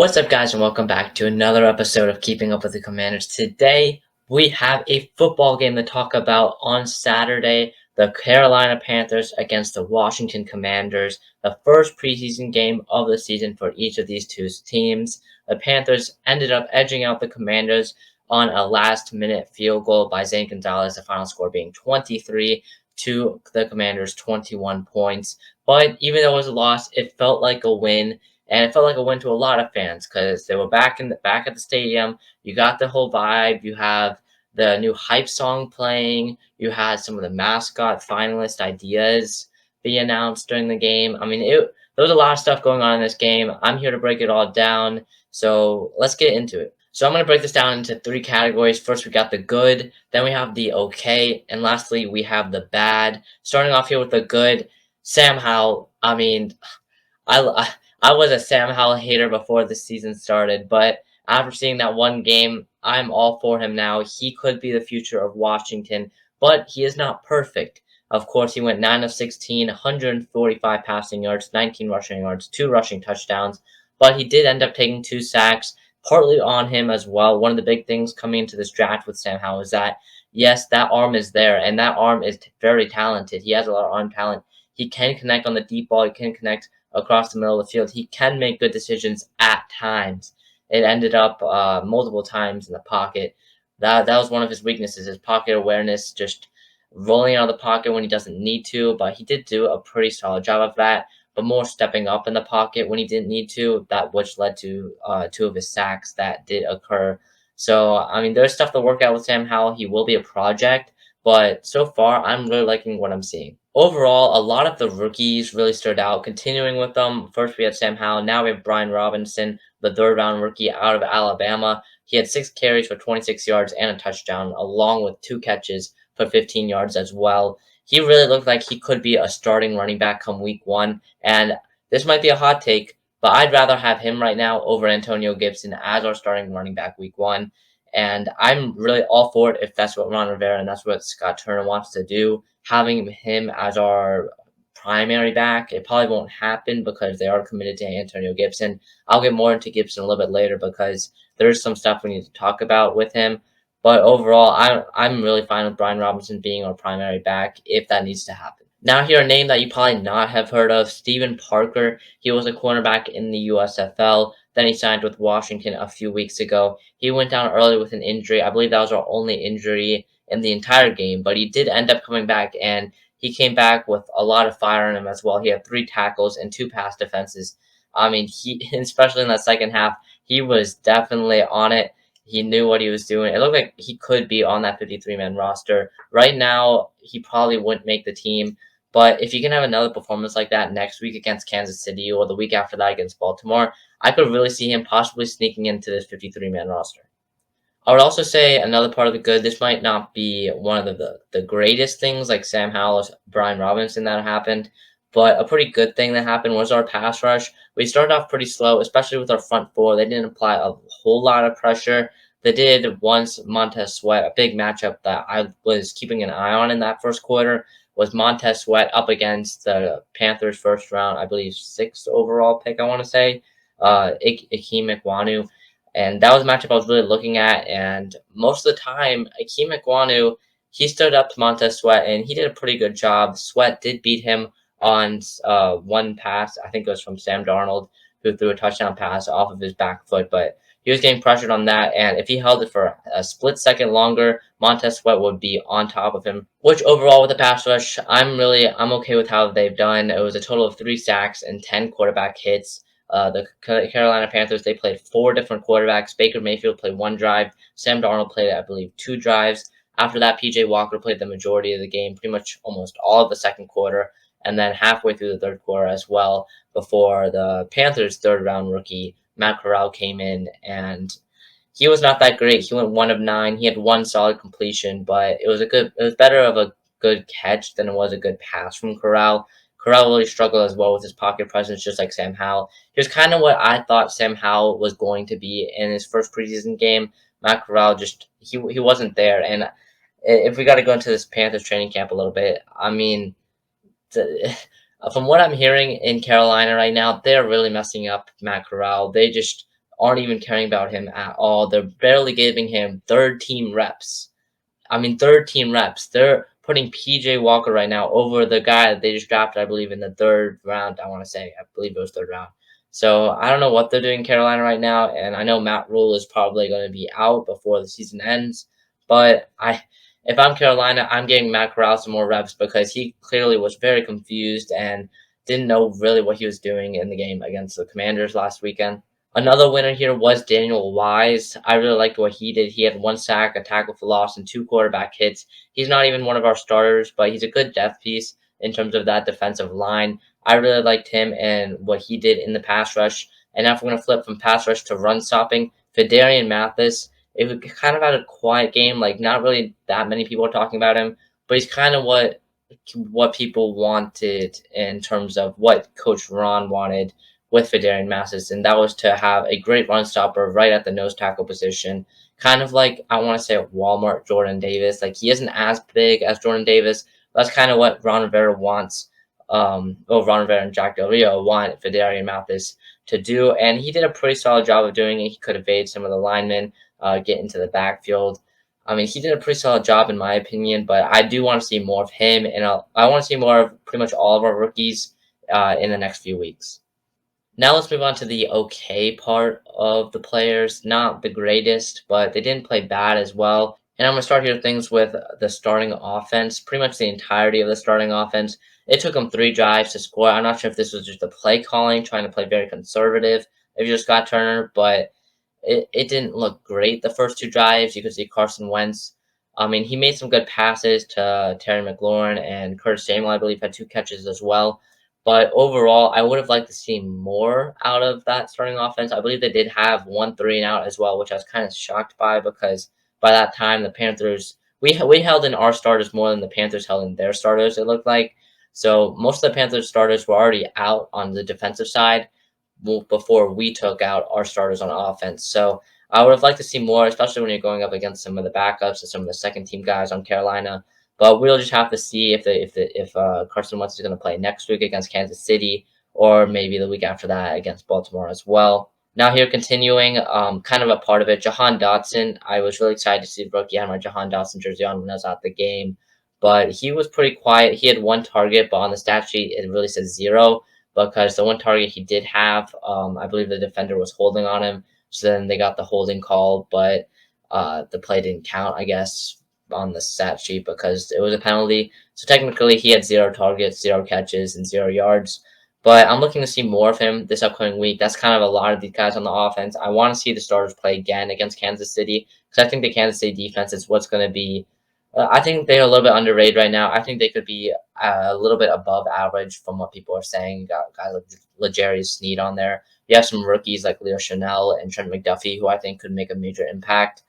What's up, guys, and welcome back to another episode of Keeping Up with the Commanders. Today, we have a football game to talk about on Saturday. The Carolina Panthers against the Washington Commanders, the first preseason game of the season for each of these two teams. The Panthers ended up edging out the Commanders on a last-minute field goal by Zane Gonzalez, the final score being 23 to the Commanders' 21 points. But even though it was a loss, it felt like a win. And it felt like a win to a lot of fans because they were back at the stadium. You got the whole vibe. You have the new hype song playing. You had some of the mascot finalist ideas be announced during the game. I mean, there was a lot of stuff going on in this game. I'm here to break it all down. So let's get into it. So I'm going to break this down into three categories. First, we got the good. Then we have the okay. And lastly, we have the bad. Starting off here with the good, Sam Howell. I mean, I was a Sam Howell hater before the season started, but after seeing that one game, I'm all for him now. He could be the future of Washington, but he is not perfect. Of course, he went 9 of 16, 145 passing yards, 19 rushing yards, 2 rushing touchdowns, but he did end up taking 2 sacks, partly on him as well. One of the big things coming into this draft with Sam Howell is that, yes, that arm is there, and that arm is very talented. He has a lot of arm talent. He can connect on the deep ball. He can connect across the middle of the field. He can make good decisions at times. It ended up multiple times in the pocket. That was one of his weaknesses, his pocket awareness, just rolling out of the pocket when he doesn't need to. But he did do a pretty solid job of that. But more stepping up in the pocket when he didn't need to, that which led to 2 of his sacks that did occur. So, I mean, there's stuff to work out with Sam Howell. He will be a project, but so far, I'm really liking what I'm seeing. Overall, a lot of the rookies really stood out. Continuing with them, first we had Sam Howell, now we have Brian Robinson, the third-round rookie out of Alabama. He had 6 carries for 26 yards and a touchdown, along with 2 catches for 15 yards as well. He really looked like he could be a starting running back come week 1, and this might be a hot take, but I'd rather have him right now over Antonio Gibson as our starting running back week 1. And I'm really all for it if that's what Ron Rivera and that's what Scott Turner wants to do. Having him as our primary back, it probably won't happen because they are committed to Antonio Gibson. I'll get more into Gibson a little bit later because there's some stuff we need to talk about with him. But overall, I'm really fine with Brian Robinson being our primary back if that needs to happen. Now, here a name that you probably not have heard of, Steven Parker. He was a cornerback in the USFL. Then he signed with Washington a few weeks ago. He went down early with an injury. I believe that was our only injury in the entire game, but he did end up coming back, and he came back with a lot of fire in him as well. He had 3 tackles and 2 pass defenses. I mean, he, especially in that second half, he was definitely on it. He knew what he was doing. It looked like he could be on that 53-man roster. Right now, he probably wouldn't make the team, but if you can have another performance like that next week against Kansas City or the week after that against Baltimore, I could really see him possibly sneaking into this 53-man roster. I would also say another part of the good, this might not be one of the greatest things like Sam Howell or Brian Robinson that happened, but a pretty good thing that happened was our pass rush. We started off pretty slow, especially with our front four. They didn't apply a whole lot of pressure. They did once Montez Sweat, a big matchup that I was keeping an eye on in that first quarter, was Montez Sweat up against the Panthers first round, I believe 6th overall pick, I want to say, Ikem Ekwonu. And that was a matchup I was really looking at. And most of the time, Ikem Ekwonu, he stood up to Montez Sweat, and he did a pretty good job. Sweat did beat him on one pass. I think it was from Sam Darnold, who threw a touchdown pass off of his back foot. But he was getting pressured on that, and if he held it for a split second longer, Montez Sweat would be on top of him. Which overall with the pass rush, I'm okay with how they've done. It was a total of 3 sacks and 10 quarterback hits. The Carolina Panthers, they played 4 different quarterbacks. Baker Mayfield played 1 drive. Sam Darnold played, I believe, 2 drives. After that, P.J. Walker played the majority of the game, pretty much almost all of the second quarter, and then halfway through the third quarter as well, before the Panthers' third-round rookie, Matt Corral, came in, and he was not that great. He went 1 of 9. He had 1 solid completion, but it was better of a good catch than it was a good pass from Corral. Corral really struggled as well with his pocket presence, just like Sam Howell. He was kind of what I thought Sam Howell was going to be in his first preseason game. Matt Corral he wasn't there. And if we got to go into this Panthers training camp a little bit, I mean, from what I'm hearing in Carolina right now, they're really messing up Matt Corral. They just aren't even caring about him at all. They're barely giving him third team reps. I mean, third team reps. They're putting PJ Walker right now over the guy that they just drafted, I believe, in the third round. I believe it was third round. So I don't know what they're doing in Carolina right now, and I know Matt Rule is probably going to be out before the season ends. But if I'm Carolina, I'm giving Matt Corral some more reps because he clearly was very confused and didn't know really what he was doing in the game against the Commanders last weekend. Another winner here was Daniel Wise. I really liked what he did. He had 1 sack, a tackle for loss, and 2 quarterback hits. He's not even one of our starters, but he's a good depth piece in terms of that defensive line. I really liked him and what he did in the pass rush. And now if we're going to flip from pass rush to run stopping, Fidarian Mathis, it was kind of had a quiet game. Like, not really that many people are talking about him, but he's kind of what people wanted in terms of what Coach Ron wanted with Fidarian Mathis, and that was to have a great run stopper right at the nose tackle position. Kind of like, I want to say, Walmart Jordan Davis. Like, he isn't as big as Jordan Davis. But that's kind of what Ron Rivera wants. Ron Rivera and Jack Del Rio want Fidarian Mathis to do, and he did a pretty solid job of doing it. He could evade some of the linemen, get into the backfield. I mean, he did a pretty solid job in my opinion, but I do want to see more of him, and I want to see more of pretty much all of our rookies in the next few weeks. Now let's move on to the okay part of the players. Not the greatest, but they didn't play bad as well. And I'm going to start here things with the starting offense. Pretty much the entirety of the starting offense. It took them 3 drives to score. I'm not sure if this was just the play calling, trying to play very conservative, if you just got Turner, but it didn't look great the first 2 drives. You could see Carson Wentz. I mean, he made some good passes to Terry McLaurin, and Curtis Samuel, I believe, had 2 catches as well. But overall, I would have liked to see more out of that starting offense. I believe they did have 1 3-and-out as well, which I was kind of shocked by because by that time the Panthers we held in our starters more than the Panthers held in their starters. It looked like so most of the Panthers starters were already out on the defensive side before we took out our starters on offense. So I would have liked to see more, especially when you're going up against some of the backups and some of the second team guys on Carolina. But we'll just have to see if Carson Wentz is going to play next week against Kansas City, or maybe the week after that against Baltimore as well. Now here continuing, kind of a part of it, Jahan Dotson. I was really excited to see the rookie. I had my Jahan Dotson jersey on when I was at the game, but he was pretty quiet. He had 1 target, but on the stat sheet it really says 0 because the 1 target he did have, I believe the defender was holding on him. So then they got the holding call, but the play didn't count, I guess, on the stat sheet because it was a penalty. So technically he had 0 targets, 0 catches, and 0 yards. But I'm looking to see more of him this upcoming week. That's kind of a lot of these guys on the offense. I want to see the starters play again against Kansas City because I think the Kansas City defense is what's going to be. I think they're a little bit underrated right now. I think they could be a little bit above average from what people are saying. You got guys like L'Jarius Sneed on there. You have some rookies like Leo Chanel and Trent McDuffie who I think could make a major impact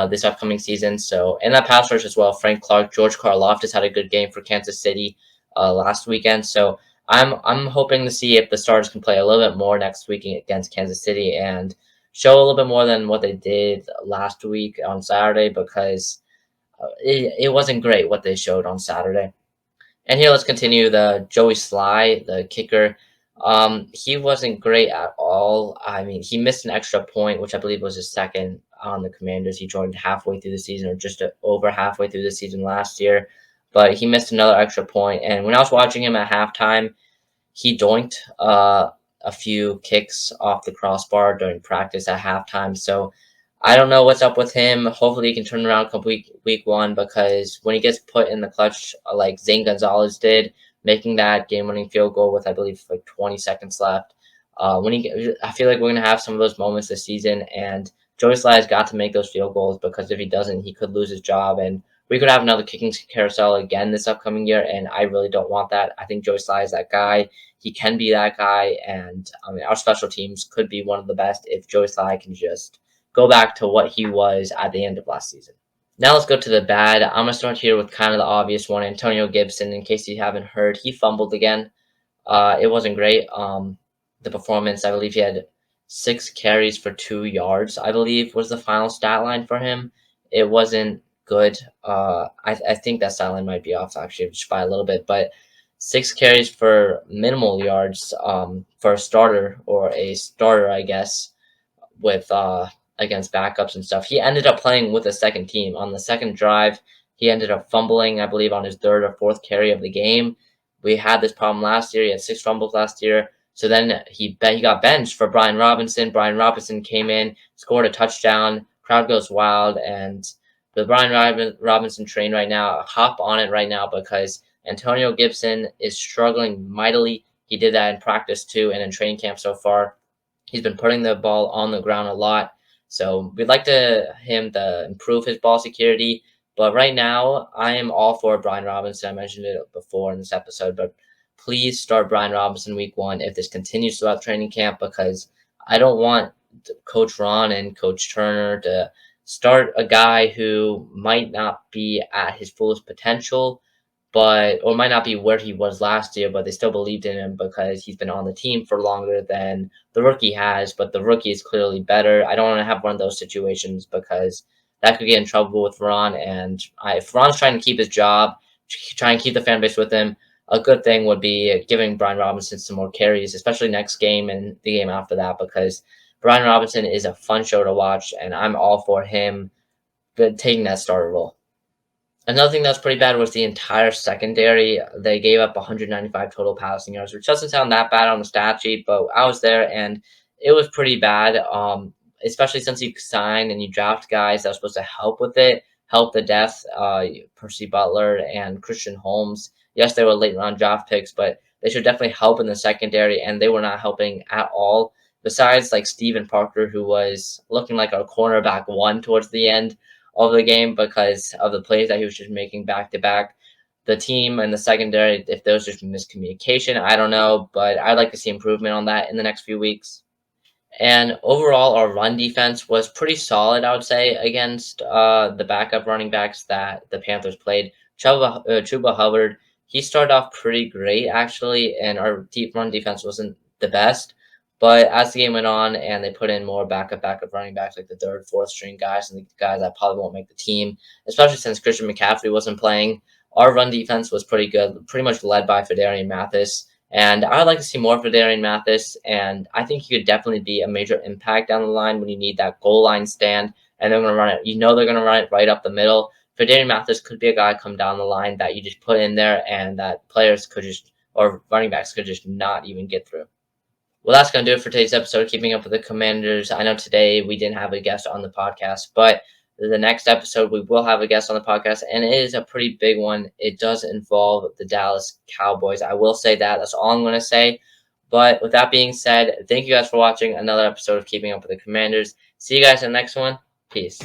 this upcoming season. So, and that pass rush as well. Frank Clark, George Karlaftis had a good game for Kansas City last weekend. So I'm hoping to see if the Stars can play a little bit more next week against Kansas City and show a little bit more than what they did last week on Saturday because it wasn't great what they showed on Saturday. And here, let's continue. The Joey Sly, the kicker, he wasn't great at all. I mean, he missed an extra point, which I believe was his second on the Commanders. He joined halfway through the season, or just over halfway through the season last year. But he missed another extra point. And when I was watching him at halftime, he doinked a few kicks off the crossbar during practice at halftime. So I don't know what's up with him. Hopefully he can turn around come week 1 because when he gets put in the clutch like Zane Gonzalez did, making that game-winning field goal with I believe like 20 seconds left. I feel like we're gonna have some of those moments this season, and Joey Sly has got to make those field goals because if he doesn't, he could lose his job, and we could have another kicking carousel again this upcoming year. And I really don't want that. I think Joey Sly is that guy. He can be that guy, and I mean our special teams could be one of the best if Joey Sly can just go back to what he was at the end of last season. Now let's go to the bad. I'm going to start here with kind of the obvious one, Antonio Gibson. In case you haven't heard, he fumbled again. It wasn't great. The performance, I believe he had 6 carries for 2 yards, I believe was the final stat line for him. It wasn't good. I think that stat line might be off actually just by a little bit, but 6 carries for minimal yards for a starter, I guess, with against backups and stuff. He ended up playing with the second team. On the second drive, he ended up fumbling, I believe, on his third or fourth carry of the game. We had this problem last year. He had 6 fumbles last year. So then he got benched for Brian Robinson. Brian Robinson came in, scored a touchdown. Crowd goes wild, and the Brian Robinson train right now, hop on it right now because Antonio Gibson is struggling mightily. He did that in practice too and in training camp so far. He's been putting the ball on the ground a lot. So we'd like him to improve his ball security. But right now, I am all for Brian Robinson. I mentioned it before in this episode, but please start Brian Robinson week 1 if this continues throughout training camp, because I don't want Coach Ron and Coach Turner to start a guy who might not be at his fullest potential, or might not be where he was last year, but they still believed in him because he's been on the team for longer than the rookie has, but the rookie is clearly better. I don't want to have one of those situations because that could get in trouble with Ron, and if Ron's trying to keep his job, try and keep the fan base with him, a good thing would be giving Brian Robinson some more carries, especially next game and the game after that, because Brian Robinson is a fun show to watch, and I'm all for him taking that starter role. Another thing that's pretty bad was the entire secondary. They gave up 195 total passing yards, which doesn't sound that bad on the stat sheet, but I was there and it was pretty bad. Especially since you sign and you draft guys that are supposed to help with it, help the depth. Percy Butler and Christian Holmes. Yes, they were late round draft picks, but they should definitely help in the secondary, and they were not helping at all. Besides, like Steven Parker, who was looking like a cornerback 1 towards the end of the game because of the plays that he was just making back to back. The team and the secondary, if there was just miscommunication, I don't know, but I'd like to see improvement on that in the next few weeks. And overall, our run defense was pretty solid, I would say, against the backup running backs that the Panthers played. Chuba Hubbard, he started off pretty great, actually, and our deep run defense wasn't the best. But as the game went on and they put in more backup running backs, like the third, fourth string guys and the guys that probably won't make the team, especially since Christian McCaffrey wasn't playing, our run defense was pretty good, pretty much led by Fedarian Mathis. And I would like to see more for Darian Mathis, and I think he could definitely be a major impact down the line when you need that goal line stand, and they're going to run it. You know they're going to run it right up the middle. Darian Mathis could be a guy come down the line that you just put in there and that players could just, or running backs could just not even get through. Well, that's going to do it for today's episode, Keeping Up with the Commanders. I know today we didn't have a guest on the podcast, but the next episode we will have a guest on the podcast, and it is a pretty big one. It does involve the Dallas Cowboys. I will say that. That's all I'm going to say. But with that being said, thank you guys for watching another episode of Keeping Up with the Commanders. See you guys in the next one. Peace.